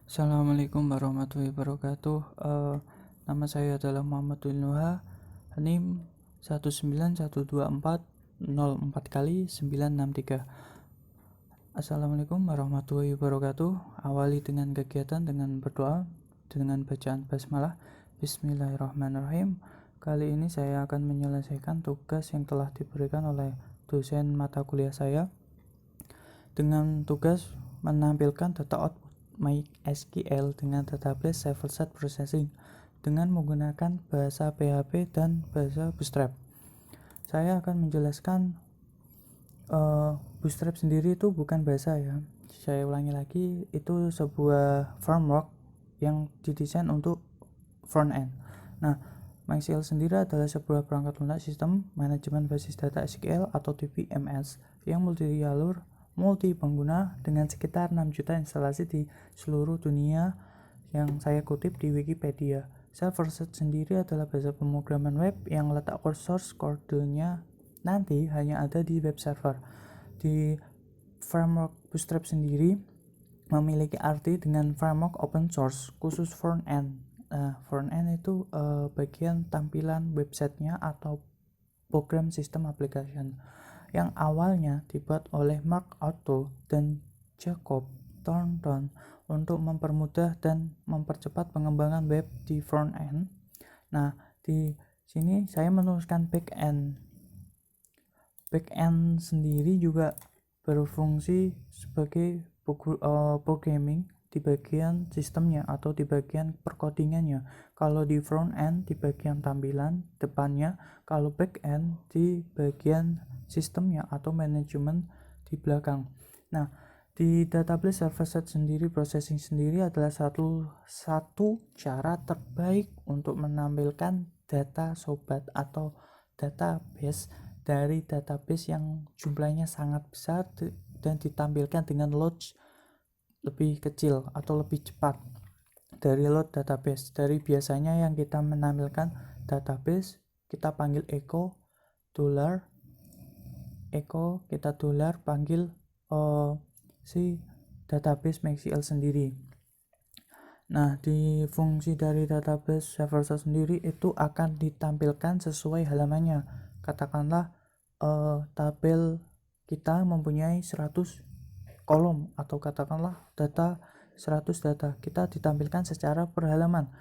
Assalamualaikum warahmatullahi wabarakatuh. Nama saya adalah Muhammad Nuha, NIM 1912404 kali 963. Assalamualaikum warahmatullahi wabarakatuh. Awali dengan kegiatan dengan berdoa dengan bacaan basmalah. Bismillahirrahmanirrahim. Kali ini saya akan menyelesaikan tugas yang telah diberikan oleh dosen mata kuliah saya dengan tugas menampilkan data output MySQL dengan database server-side processing dengan menggunakan bahasa PHP dan bahasa Bootstrap. Saya akan menjelaskan Bootstrap sendiri itu bukan bahasa ya. Saya ulangi lagi, itu sebuah framework yang didesain untuk front end. Nah, MySQL sendiri adalah sebuah perangkat lunak sistem manajemen basis data SQL atau DBMS yang multi-jalur multi pengguna dengan sekitar 6 juta instalasi di seluruh dunia yang saya kutip di Wikipedia. Server-side sendiri adalah bahasa pemrograman web yang letak source kodenya nanti hanya ada di web server. Di framework Bootstrap sendiri memiliki arti dengan framework open source khusus front end. Front end itu bagian tampilan websitenya atau program sistem application yang awalnya dibuat oleh Mark Otto dan Jacob Thornton untuk mempermudah dan mempercepat pengembangan web di front end. Nah, di sini saya menuliskan back end. Back end sendiri juga berfungsi sebagai programming di bagian sistemnya atau di bagian perkodingannya. Kalau di front end di bagian tampilan depannya, kalau back end di bagian sistemnya atau manajemen di belakang. Nah, di database server-side sendiri, processing sendiri adalah satu cara terbaik untuk menampilkan data sobat atau database dari database yang jumlahnya sangat besar dan ditampilkan dengan load lebih kecil atau lebih cepat dari load database. Dari biasanya yang kita menampilkan database, kita panggil echo kita panggil si database MySQL sendiri. Nah, di fungsi dari database server-side sendiri itu akan ditampilkan sesuai halamannya. Katakanlah tabel kita mempunyai 100 kolom atau katakanlah 100 data. Kita ditampilkan secara per halaman.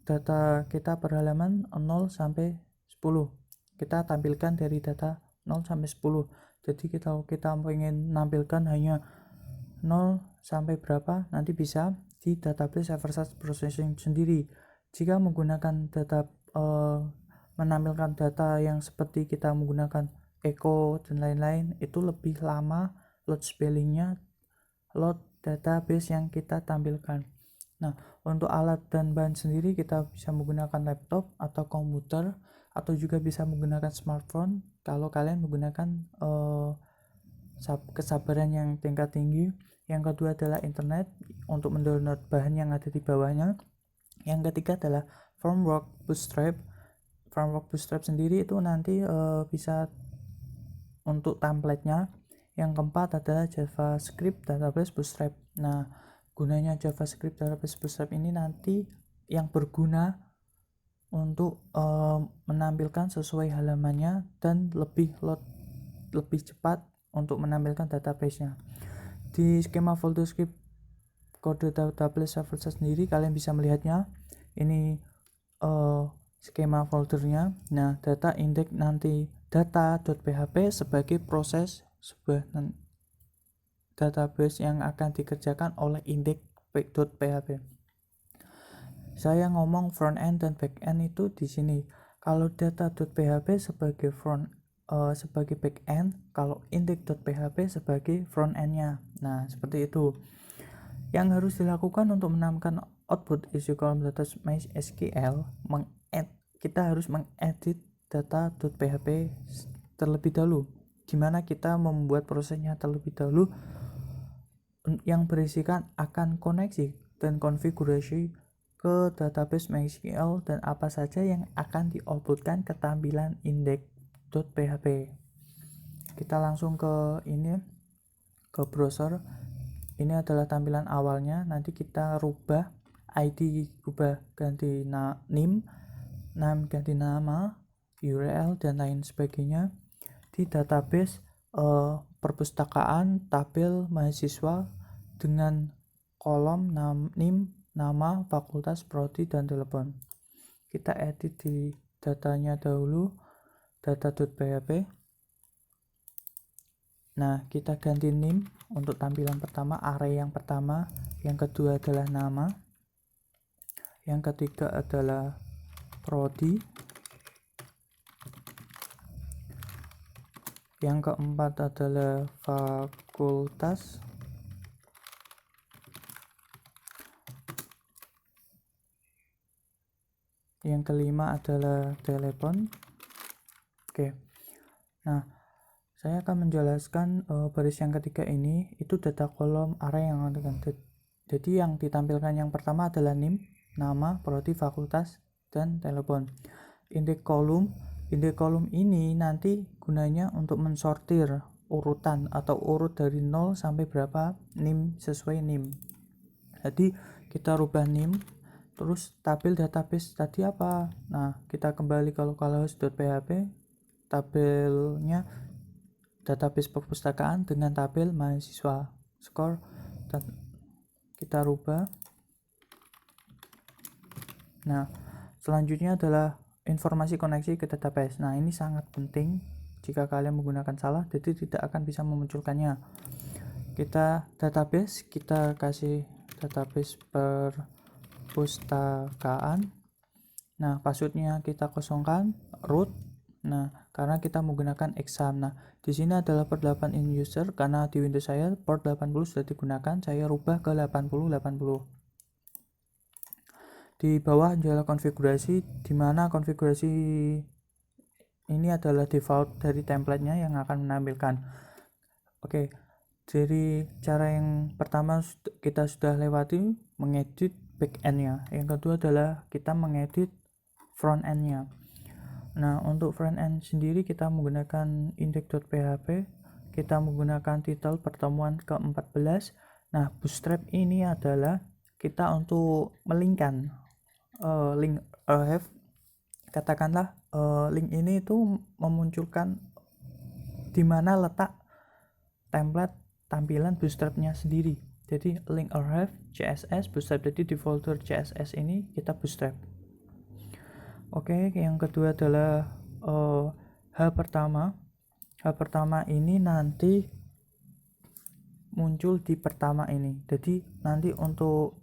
Data kita per halaman 0 sampai 10. Kita tampilkan dari data 0 sampai 10. Jadi kita ingin menampilkan hanya 0 sampai berapa, nanti bisa di database server-side processing sendiri. Jika menggunakan data menampilkan data yang seperti kita menggunakan echo dan lain-lain, itu lebih lama load spellingnya, load database yang kita tampilkan. Nah, untuk alat dan bahan sendiri kita bisa menggunakan laptop atau komputer atau juga bisa menggunakan smartphone kalau kalian menggunakan kesabaran yang tingkat tinggi. Yang kedua adalah internet untuk mendownload bahan yang ada di bawahnya. Yang ketiga adalah framework Bootstrap. Framework Bootstrap sendiri itu nanti bisa untuk template-nya. Yang keempat adalah JavaScript Database Bootstrap. Nah, gunanya JavaScript Database Bootstrap ini nanti yang berguna untuk menampilkan sesuai halamannya dan lebih cepat untuk menampilkan database-nya. Di skema folder script kode database server sendiri kalian bisa melihatnya. Ini skema foldernya. Nah, data index nanti data.php sebagai proses sebuah database yang akan dikerjakan oleh index.php. Saya ngomong front end dan back end itu di sini. Kalau data.php sebagai sebagai back end, kalau index.php sebagai front end-nya. Nah, seperti itu. Yang harus dilakukan untuk menampilkan output isi kolom data MySQL, kita harus mengedit data.php terlebih dahulu. Gimana kita membuat prosesnya terlebih dahulu yang berisikan akan koneksi dan konfigurasi ke database MySQL dan apa saja yang akan dioutputkan ke tampilan index.php. Kita langsung ke browser. ini adalah tampilan awalnya. Nanti kita rubah ID, rubah ganti NAME ganti nama, URL dan lain sebagainya di database perpustakaan tabel mahasiswa dengan kolom NAME, nama, fakultas, prodi, dan telepon. Kita edit di datanya dahulu, data.php. Nah, kita ganti NAME untuk tampilan pertama, array yang pertama, yang kedua adalah nama, yang ketiga adalah prodi, yang keempat adalah fakultas, yang kelima adalah telepon. Oke. Nah, saya akan menjelaskan baris yang ketiga ini itu data kolom array yang jadi yang ditampilkan yang pertama adalah NAME, nama, prodi, fakultas, dan telepon. Index kolom ini nanti gunanya untuk mensortir urutan atau urut dari 0 sampai berapa NAME sesuai NAME. Jadi kita rubah NAME, terus tabel database tadi apa? Nah, kita kembali ke localhost.php, tabelnya database perpustakaan dengan tabel mahasiswa skor, dan kita rubah. Nah, selanjutnya adalah informasi koneksi ke database. Nah, ini sangat penting. Jika kalian menggunakan salah, jadi tidak akan bisa memunculkannya. Kita database, kita kasih database perpustakaan. Nah, passwordnya kita kosongkan, root. Nah, karena kita menggunakan exam. Nah, di sini adalah port 8 in user, karena di Windows saya port 80 sudah digunakan, saya rubah ke 80. Di bawah adalah konfigurasi, di mana konfigurasi ini adalah default dari template-nya yang akan menampilkan. Oke, jadi cara yang pertama kita sudah lewati, mengedit back-end-nya. Yang kedua adalah kita mengedit front-end-nya. Nah, untuk front-end sendiri kita menggunakan index.php, kita menggunakan title pertemuan ke-14. Nah, bootstrap ini adalah kita untuk melingkan link archive. Katakanlah link ini itu memunculkan di mana letak template tampilan bootstrapnya sendiri. Jadi link archive CSS bootstrap, jadi di folder CSS ini kita bootstrap. Oke, yang kedua adalah hal pertama. Hal pertama ini nanti muncul di pertama ini. Jadi nanti untuk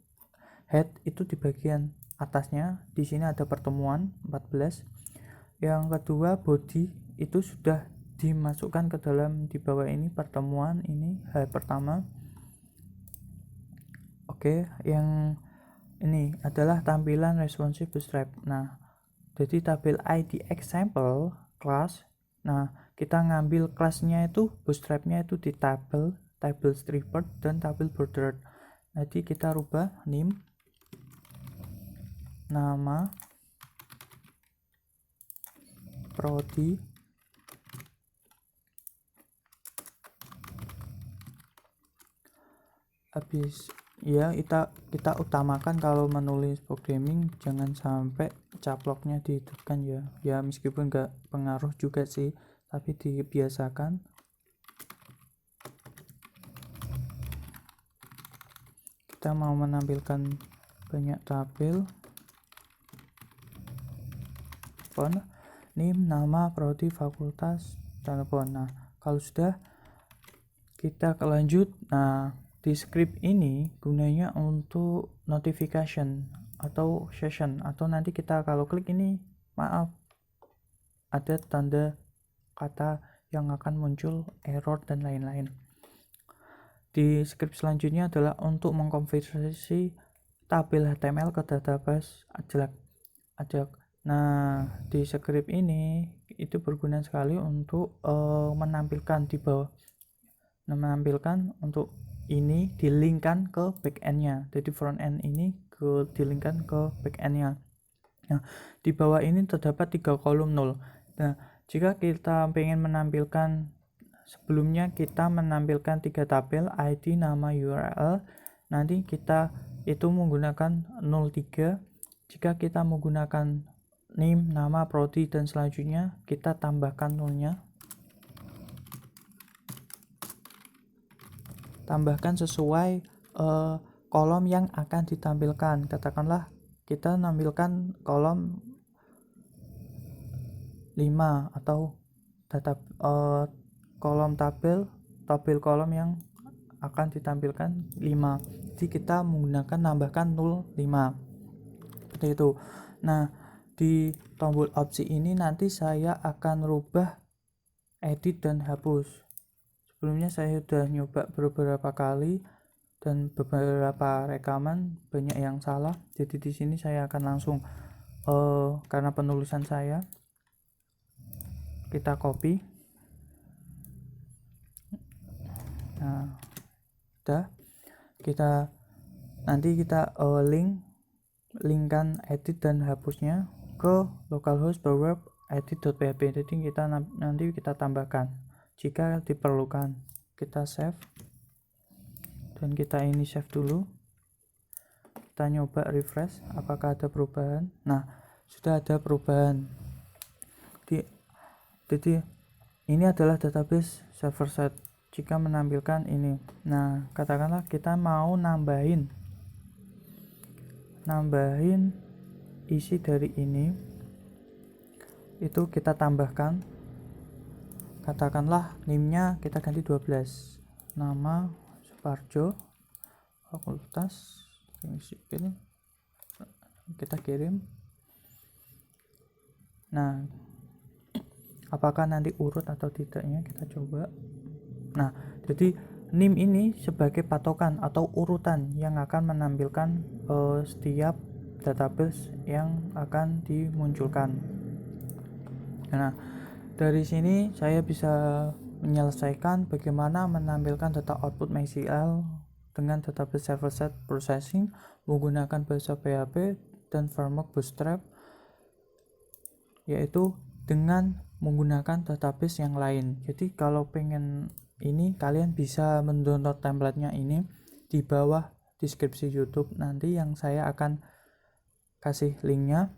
head itu di bagian atasnya, di sini ada pertemuan 14. Yang kedua body itu sudah dimasukkan ke dalam di bawah ini pertemuan ini hal pertama. Oke, yang ini adalah tampilan responsive bootstrap. Nah, jadi tabel ID example class. Nah, kita ngambil kelasnya itu bootstrapnya itu di tabel stripper dan tabel border. Jadi kita rubah name, nama, prodi, habis ya kita utamakan kalau menulis programming jangan sampai caploknya dihidupkan ya meskipun nggak pengaruh juga sih, tapi dibiasakan. Kita mau menampilkan banyak tabel, name, nama, prodi, fakultas, telepon. Nah, kalau sudah kita lanjut. Nah, di script ini gunanya untuk notification atau session, atau nanti kita kalau klik ini, maaf, ada tanda kata yang akan muncul error dan lain-lain. Di script selanjutnya adalah untuk mengkonversi tabel HTML ke database Ajax. Nah, di script ini itu berguna sekali untuk menampilkan di bawah, menampilkan untuk ini dilinkkan ke backend-nya. Jadi front end ini dilinkkan ke backend-nya. Nah, di bawah ini terdapat 3 kolom 0. Nah, jika kita ingin menampilkan sebelumnya kita menampilkan 3 tabel, ID, nama, URL. Nanti kita itu menggunakan 03. Jika kita menggunakan name, nama, prodi, dan selanjutnya, kita tambahkan nolnya. Tambahkan sesuai kolom yang akan ditampilkan. Katakanlah kita menampilkan kolom 5 atau data kolom tabel kolom yang akan ditampilkan 5. Jadi kita menggunakan nambahkan 05 seperti itu. Nah, di tombol opsi ini nanti saya akan rubah edit dan hapus. Sebelumnya saya sudah nyoba beberapa kali dan beberapa rekaman banyak yang salah. Jadi di sini saya akan langsung karena penulisan saya, kita copy. Nah, udah. Nanti kita linkkan edit dan hapusnya ke localhost bawah edit.php. Jadi nanti kita tambahkan jika diperlukan. Kita save dan kita ini save dulu. Kita nyoba refresh apakah ada perubahan. Nah, sudah ada perubahan. Jadi ini adalah database server set jika menampilkan ini. Nah, katakanlah kita mau nambahin isi dari ini, itu kita tambahkan. Katakanlah name-nya kita ganti 12, nama Suparjo, fakultas sipil, kita kirim. Nah, apakah nanti urut atau tidaknya kita coba. Nah, jadi name ini sebagai patokan atau urutan yang akan menampilkan setiap database yang akan dimunculkan. Nah, dari sini saya bisa menyelesaikan bagaimana menampilkan data output MySQL dengan database server set processing menggunakan bahasa PHP dan framework Bootstrap, yaitu dengan menggunakan database yang lain. Jadi kalau pengen ini, kalian bisa mendownload template-nya ini di bawah deskripsi YouTube. Nanti yang saya akan kasih linknya.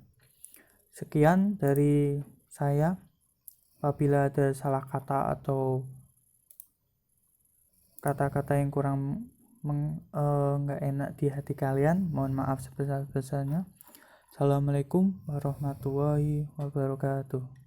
Sekian dari saya. Apabila ada salah kata atau kata-kata yang kurang nggak enak di hati kalian, mohon maaf sebesar-besarnya. Assalamualaikum warahmatullahi wabarakatuh.